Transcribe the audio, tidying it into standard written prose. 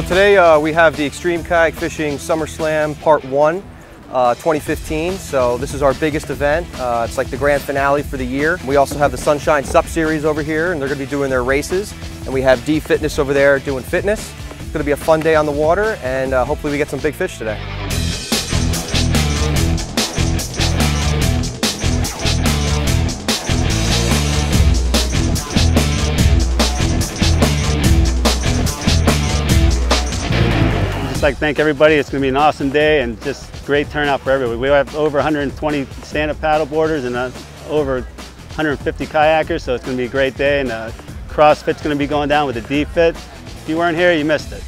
So today we have the Extreme Kayak Fishing Summer Slam Part 1 2015. So this is our biggest event. It's like the grand finale for the year. We also have the Sunshine Sup Series over here, and they're going to be doing their races. And we have D Fitness over there doing fitness. It's going to be a fun day on the water, and hopefully we get some big fish today. I'd like to thank everybody. It's going to be an awesome day and just great turnout for everybody. We have over 120 stand-up paddle boarders and over 150 kayakers, so it's going to be a great day. And CrossFit's going to be going down with the D-Fit. If you weren't here, you missed it.